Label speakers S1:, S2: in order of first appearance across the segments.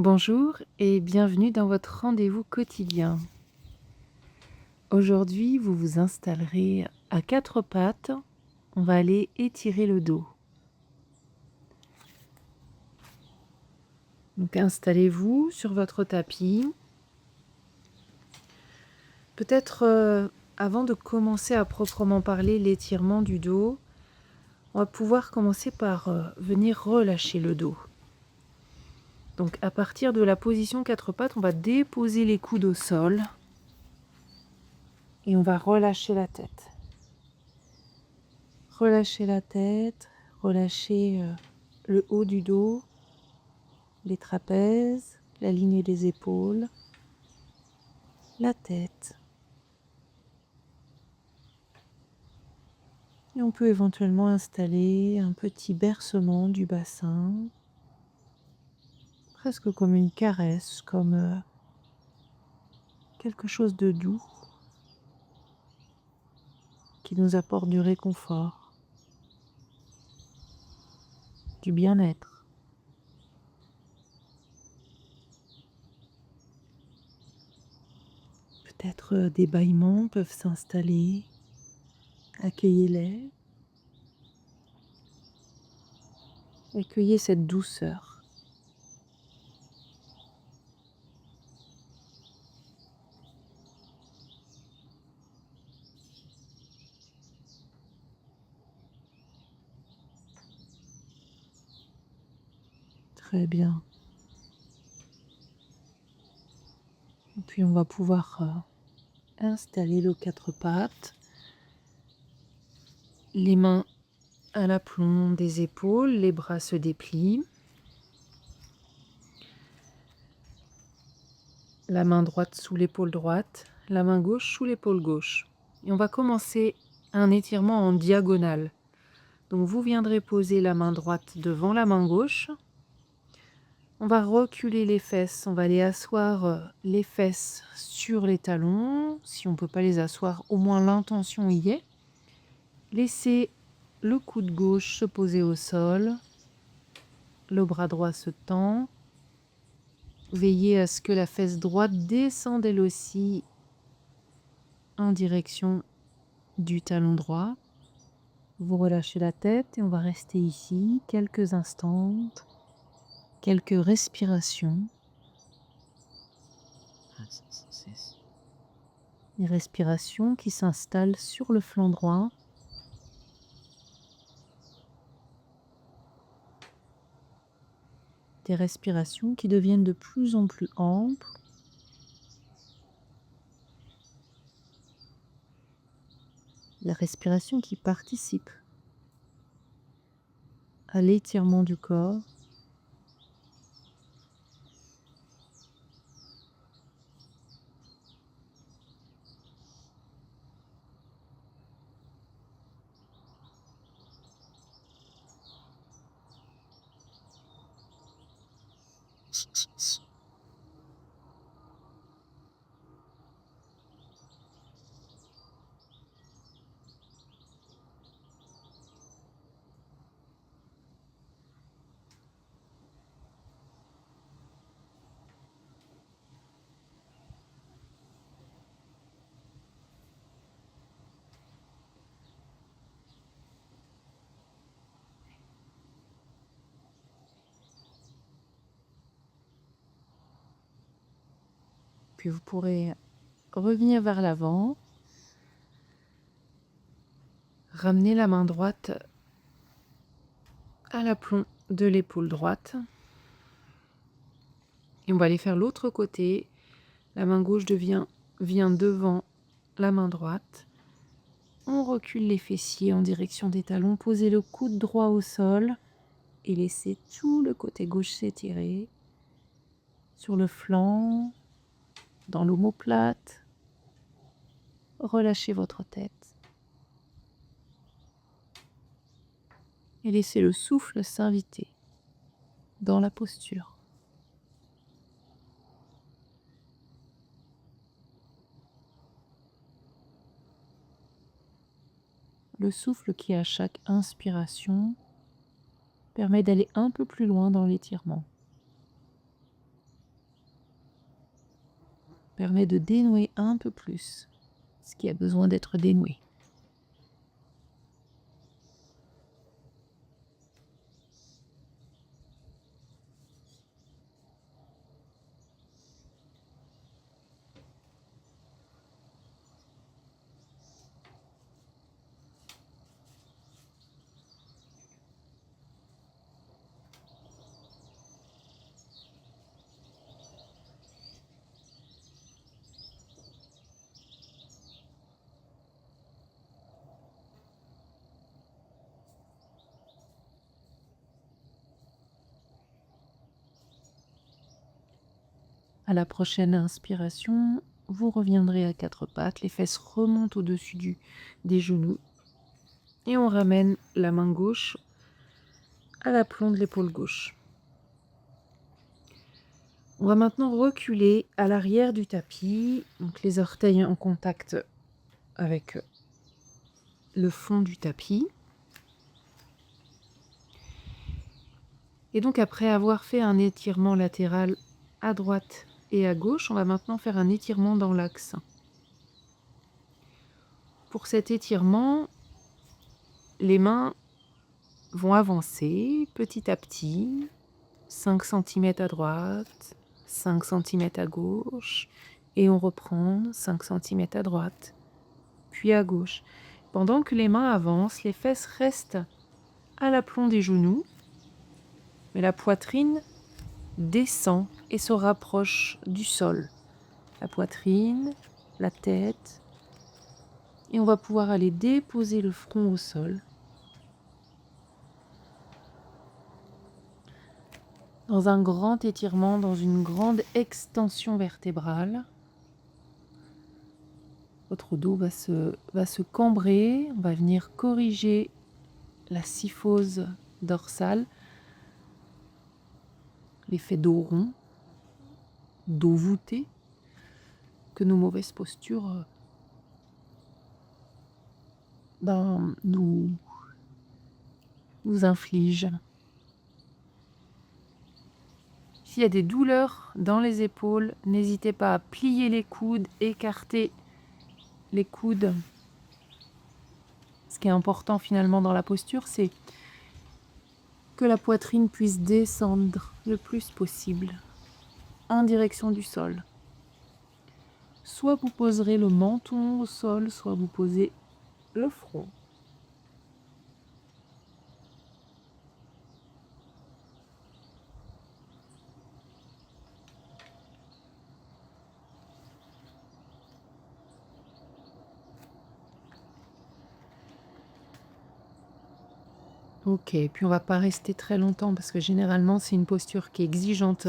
S1: Bonjour et bienvenue dans votre rendez-vous quotidien. Aujourd'hui, vous vous installerez à quatre pattes. On va aller étirer le dos. Donc installez-vous sur votre tapis. Peut-être avant de commencer à proprement parler l'étirement du dos, on va pouvoir commencer par venir relâcher le dos. Donc à partir de la position quatre pattes, on va déposer les coudes au sol et on va relâcher la tête. Relâchez la tête, relâchez le haut du dos, les trapèzes, la ligne des épaules, la tête. Et on peut éventuellement installer un petit bercement du bassin, presque comme une caresse, comme quelque chose de doux qui nous apporte du réconfort, du bien-être. Peut-être des bâillements peuvent s'installer. Accueillez-les. Accueillez cette douceur. Très bien. Et puis on va pouvoir installer le quatre pattes, les mains à l'aplomb des épaules, les bras se déplient. La main droite sous l'épaule droite, la main gauche sous l'épaule gauche. Et on va commencer un étirement en diagonale. Donc vous viendrez poser la main droite devant la main gauche. On va reculer les fesses, on va aller asseoir les fesses sur les talons. Si on ne peut pas les asseoir, au moins l'intention y est. Laissez le coude gauche se poser au sol. Le bras droit se tend. Veillez à ce que la fesse droite descende elle aussi en direction du talon droit. Vous relâchez la tête et on va rester ici quelques instants, quelques respirations. Des respirations qui s'installent sur le flanc droit. Des respirations qui deviennent de plus en plus amples. La respiration qui participe à l'étirement du corps. Puis vous pourrez revenir vers l'avant. Ramener la main droite à l'aplomb de l'épaule droite. Et on va aller faire l'autre côté. La main gauche vient devant la main droite. On recule les fessiers en direction des talons. Posez le coude droit au sol et laissez tout le côté gauche s'étirer. Sur le flanc, dans l'omoplate. Relâchez votre tête. Et laissez le souffle s'inviter dans la posture. Le souffle qui, à chaque inspiration, permet d'aller un peu plus loin dans l'étirement. permet de dénouer un peu plus ce qui a besoin d'être dénoué. À la prochaine inspiration, vous reviendrez à quatre pattes, les fesses remontent au-dessus des genoux et on ramène la main gauche à l'aplomb de l'épaule gauche. On va maintenant reculer à l'arrière du tapis, donc les orteils en contact avec le fond du tapis. Et donc après avoir fait un étirement latéral à droite et à gauche, on va maintenant faire un étirement dans l'axe. Pour cet étirement, les mains vont avancer petit à petit, 5 cm à droite, 5 cm à gauche, et on reprend 5 cm à droite, puis à gauche. Pendant que les mains avancent, les fesses restent à l'aplomb des genoux, mais la poitrine descend et se rapproche du sol. La poitrine, la tête, et on va pouvoir aller déposer le front au sol. Dans un grand étirement, dans une grande extension vertébrale. Votre dos va se cambrer, on va venir corriger la syphose dorsale, l'effet dos rond, dos voûté, que nos mauvaises postures nous infligent. S'il y a des douleurs dans les épaules, n'hésitez pas à plier les coudes, écarter les coudes. Ce qui est important finalement dans la posture, c'est que la poitrine puisse descendre le plus possible en direction du sol. Soit vous poserez le menton au sol, soit vous posez le front. Ok, puis on va pas rester très longtemps parce que généralement c'est une posture qui est exigeante.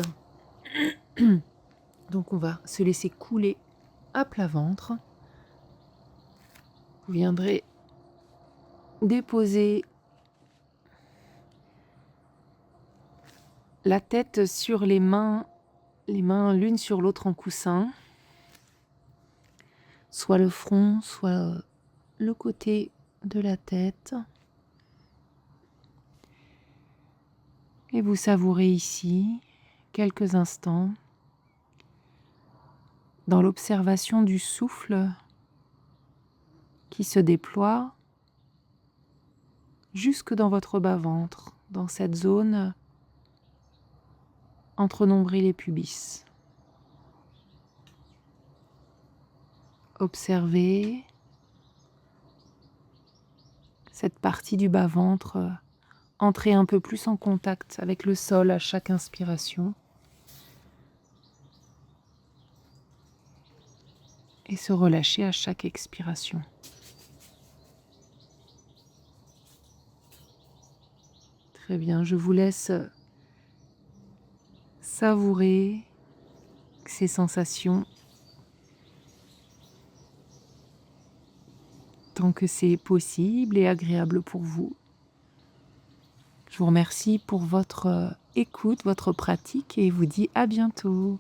S1: Donc on va se laisser couler à plat ventre. Vous viendrez déposer la tête sur les mains l'une sur l'autre en coussin. Soit le front, soit le côté de la tête. Et vous savourez ici quelques instants dans l'observation du souffle qui se déploie jusque dans votre bas-ventre, dans cette zone entre nombril et pubis. Observez cette partie du bas-ventre entrer un peu plus en contact avec le sol à chaque inspiration et se relâcher à chaque expiration. Très bien, je vous laisse savourer ces sensations tant que c'est possible et agréable pour vous. Je vous remercie pour votre écoute, votre pratique et vous dis à bientôt.